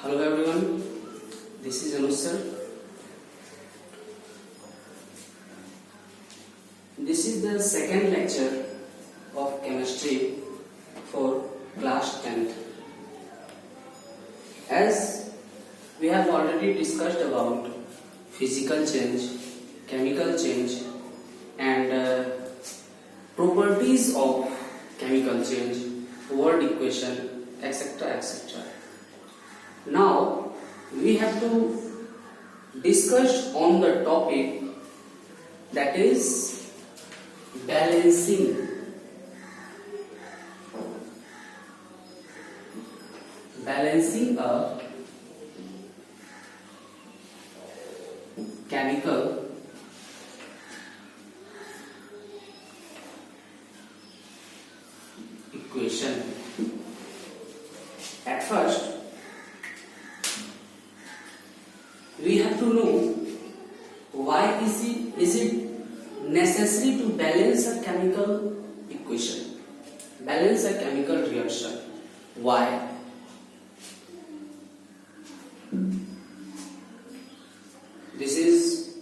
Hello everyone, this is Anush sir. This is the second lecture of chemistry for class 10th. As we have already discussed about physical change, chemical change and properties of chemical change, word equation, etc. etc. Now we have to discuss on the topic that is balancing. Balancing a chemical equation. At first, we have to know why is it necessary to balance a chemical equation, balance a chemical reaction. Why? This is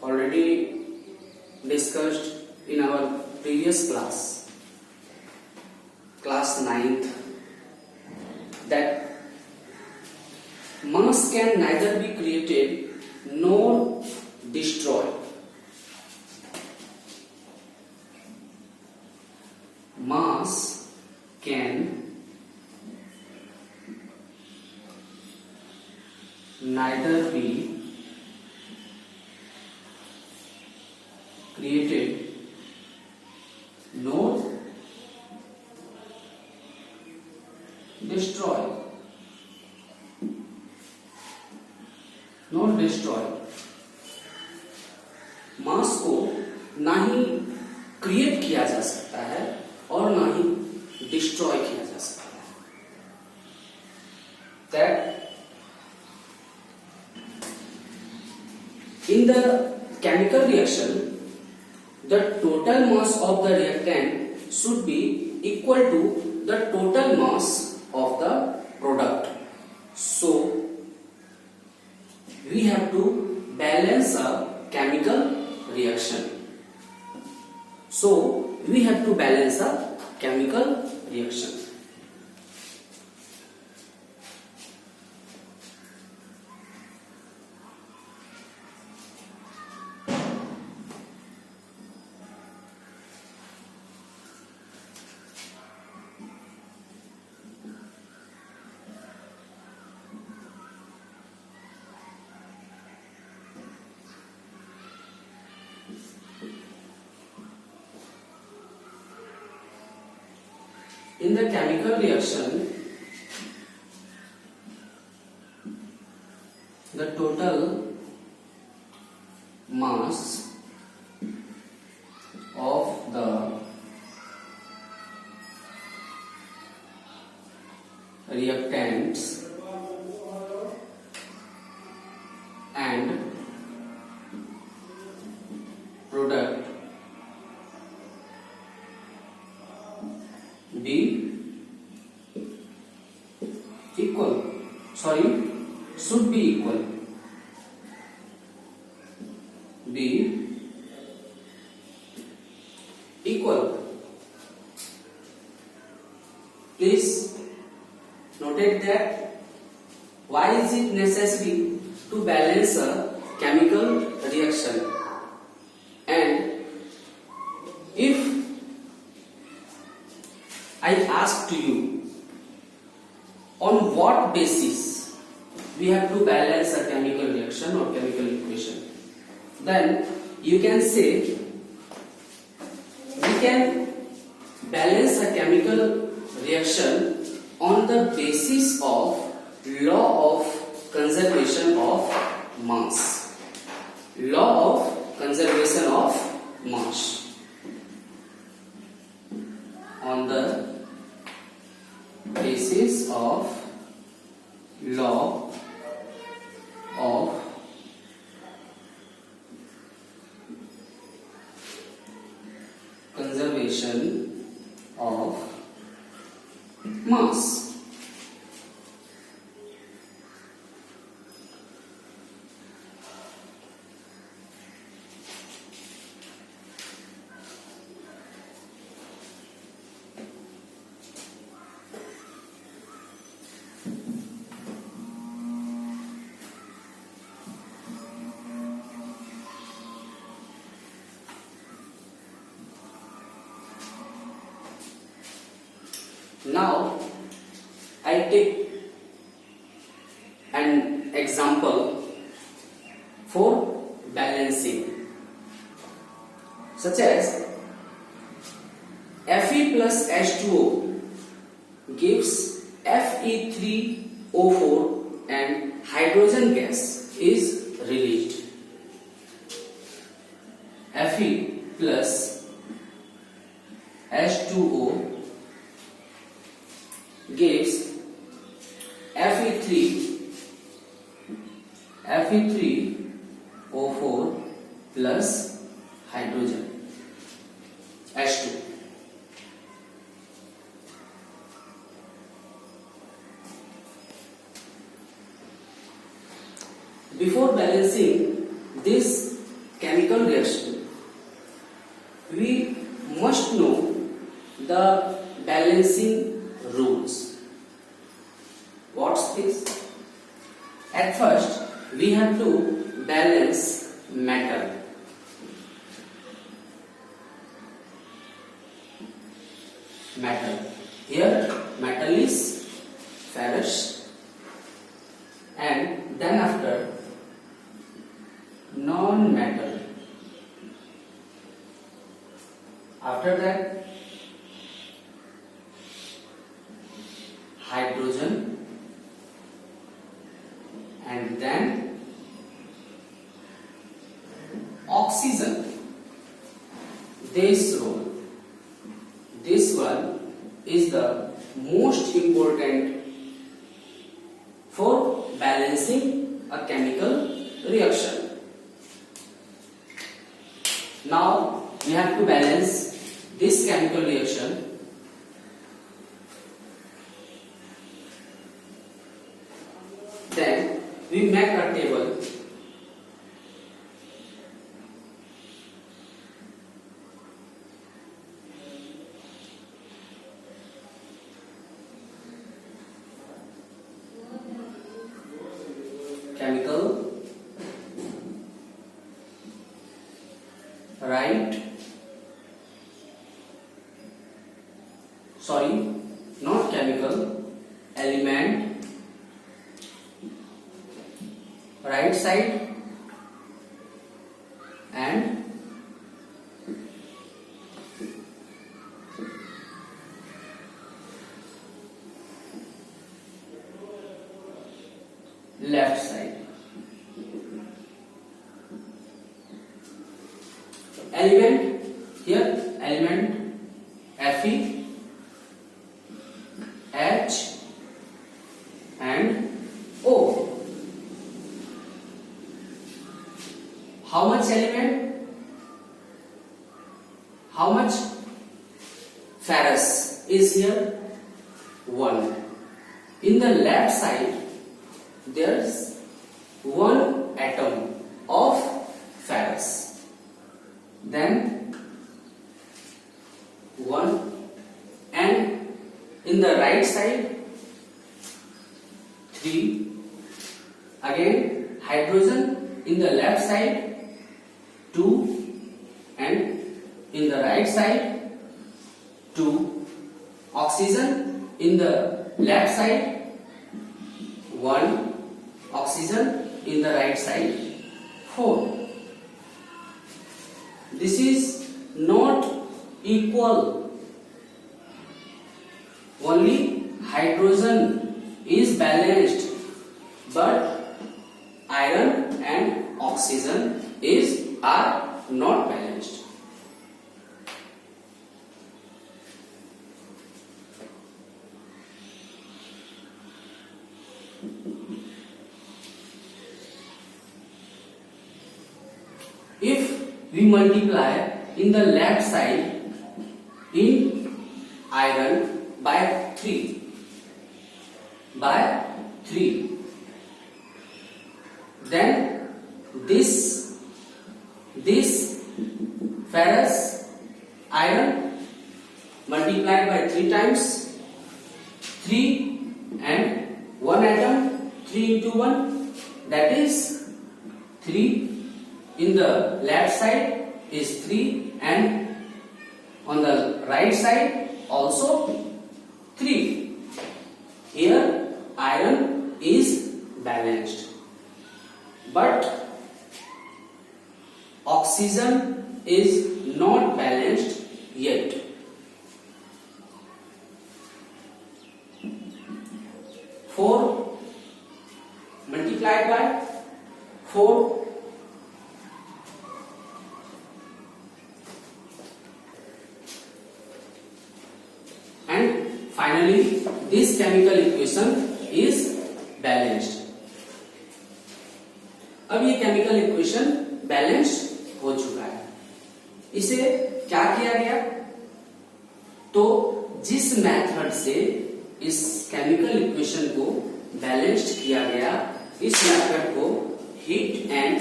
already discussed in our previous class, class 9th, that mass can neither be created nor destroyed. Mass can neither be created nor destroyed. Not destroy, mass को ना ही create किया जा सकता है और ना ही destroy किया जा सकता है. That in the chemical reaction the total mass of the reactant should be equal to the total mass of the product. So we have to balance a chemical reaction. So we have to balance a chemical reaction. In the chemical reaction, the total mass of the reactants and product be equal, should be equal, be equal. Please notate that why is it necessary to balance a chemical reaction, and if I ask to you on what basis we have to balance a chemical reaction or chemical equation, then you can say we can balance a chemical reaction on the basis of law of conservation of mass. Law of conservation of mass. On the basis of law of conservation of mass. Now I take an example for balancing, such as Fe plus H2O gives Fe3O4 and hydrogen gas is released. Fe plus H2O gives Fe3O4 plus hydrogen H2. Before balancing this chemical reaction, we must know the balancing rules. What's this? At first, we have to balance metal. Here, metal is ferrous, and then after non-metal. After that, hydrogen, and then oxygen. This one is the most important for balancing a chemical reaction. Now we have to balance this chemical reaction. Then we make a table. Chemical, right? Sorry, not chemical, element, right side, and left side. Element, here element Fe, H and O. How much element? How much ferrous is here? 1. In the left side, there is 1 atom of ferrous. Then 1, and in the right side 3. Again hydrogen in the left side 2, and in the right side 2. Oxygen in the left side 1. Oxygen in the right side 4. This is not equal. Only hydrogen is balanced, but iron and oxygen are not balanced. If we multiply in the left side in iron by 3, then this ferrous iron multiplied by 3 times, 3 and 1 atom, 3 into 1, that is 3. In the left side is 3, and on the right side also 3. is balanced, but oxygen is not balanced yet. Four multiplied by 4 and finally this chemical equation is balanced. अब ये chemical equation balanced हो चुका है. इसे क्या किया गया? तो जिस मेथड से इस केमिकल इक्वेशन को बैलेंस्ड किया गया, इस मेथड को heat and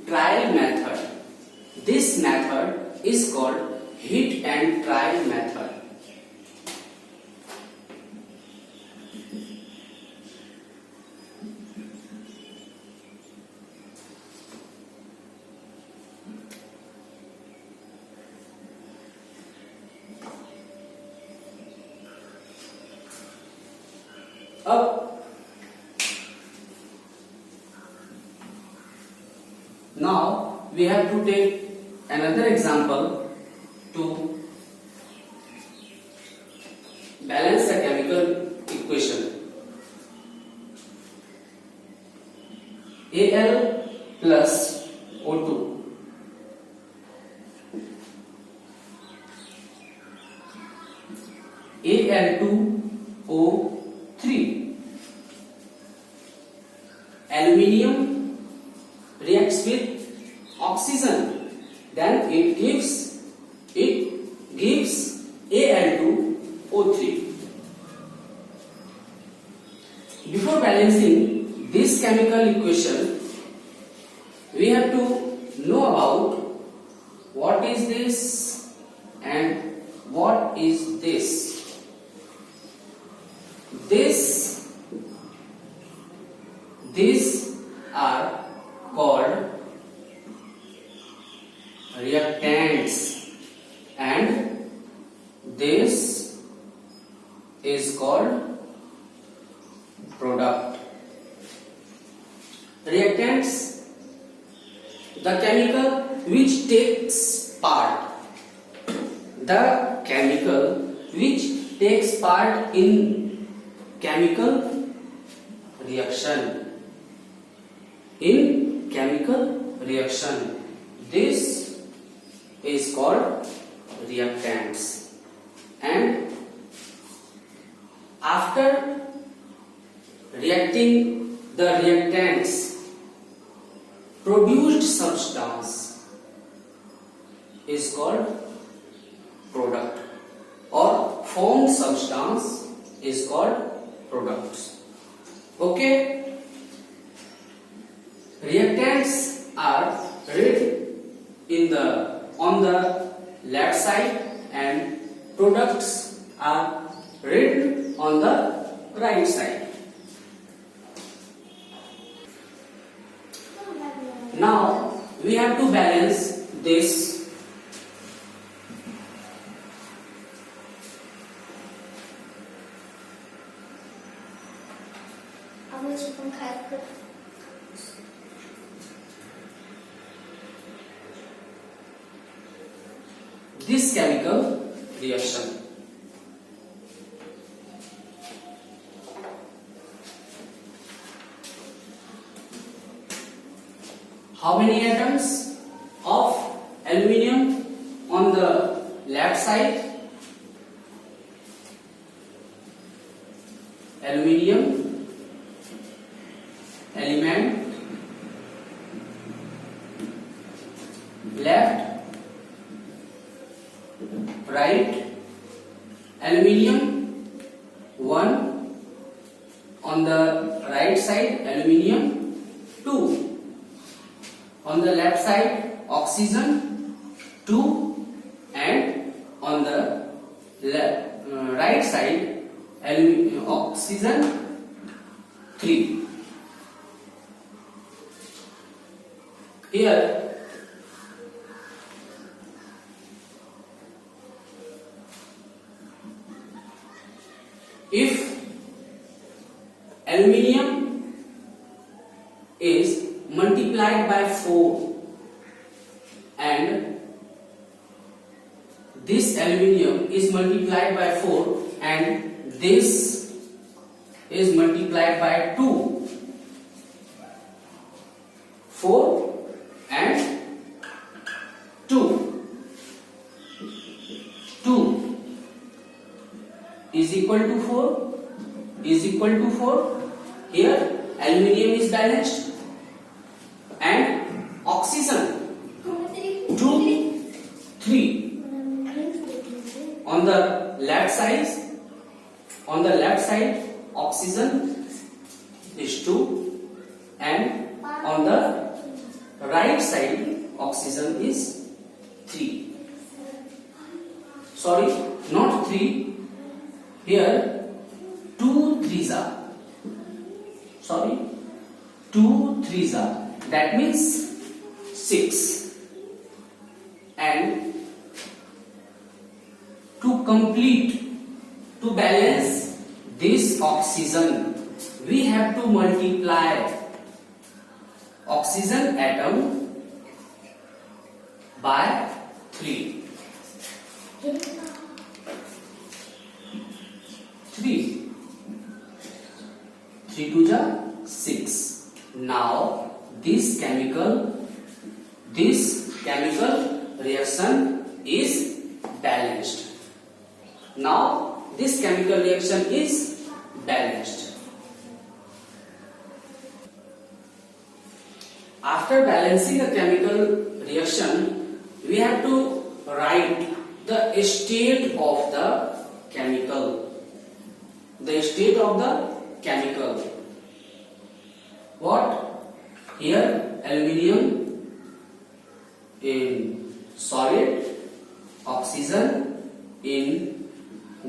trial method. This method is called heat and trial method. अब now we have to take another example to balance a chemical equation. Al plus O2 Al2O3. Aluminium reacts with oxygen, then it gives Al2O3. Before balancing this chemical equation, we have to know about what is this and what is this. These are called reactants and this is called product. Reactants, the chemical which takes part in chemical reaction. This is called reactants. And after reacting, the reactants produced substance is called product, or formed substance is called products. Okay, reactants are written on the left side and products are written on the right side. Now we have to balance this. This chemical reaction. How many atoms of aluminium on the left side? Aluminium element, left, right. Aluminium 1 on the right side, aluminium 2 on the left side, oxygen 2, and on the right side, oxygen 3. Here if aluminium multiplied by 4 and this aluminium is multiplied by 4 and this is multiplied by 2. 4 and 2. 2 is equal to 4 is equal to 4. Here aluminium is balanced and oxygen 2, 3. On the left side oxygen is 2 and on the right side oxygen is 3. Sorry, not 3. Here 2 3s are. Sorry, 2 3s are. That means 6. And to complete, to balance this oxygen, we have to multiply oxygen atom by 3. 3 2 ja 6. Now this chemical reaction is balanced. Now this chemical reaction is balanced. After balancing the chemical reaction, we have to write the state of the chemical. The state of the chemical. What? Here aluminium in solid, oxygen in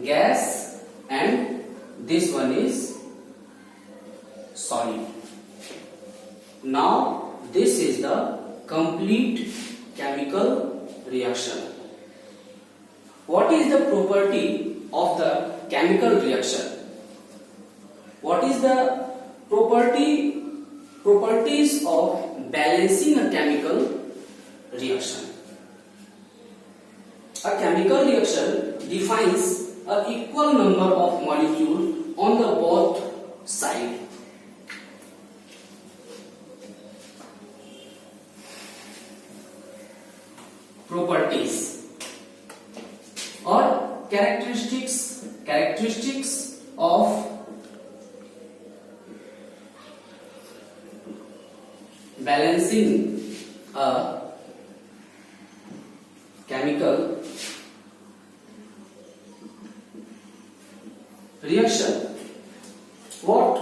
gas, and this one is solid. Now this is the complete chemical reaction. What is the property of the chemical reaction? What is the properties of balancing a chemical reaction? A chemical reaction defines an equal number of molecules on the both sides. Properties or characteristics of balancing a chemical reaction. What?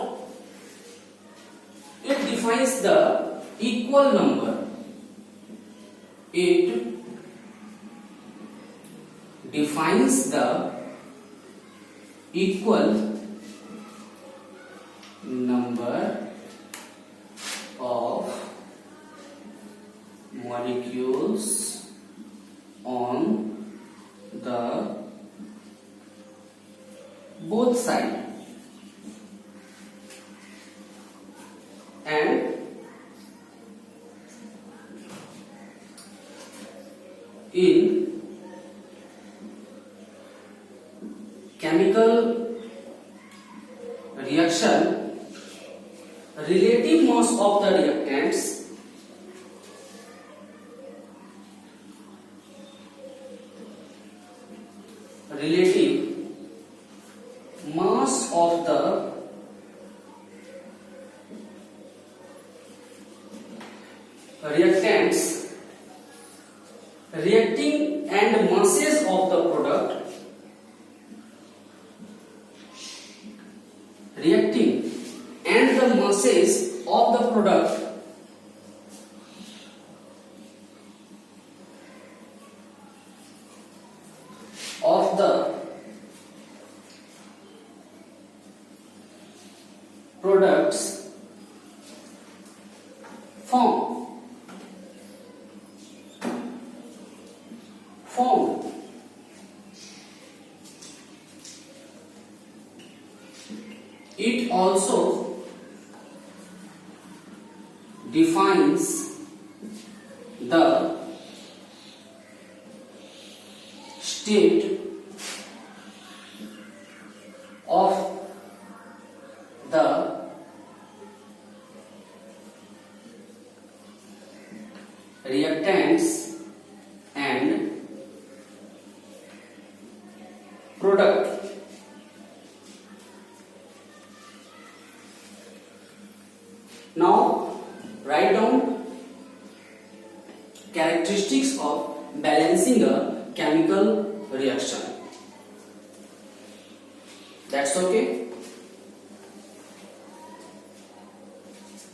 It defines the equal number. It defines the equal number of molecules on the both sides, and in chemical reaction, relative mass of the reactants reacting and masses of the product reacting and the masses of the product of the products formed it also defines the state of the reactants and product. Now write down characteristics of balancing a chemical reaction. That's okay.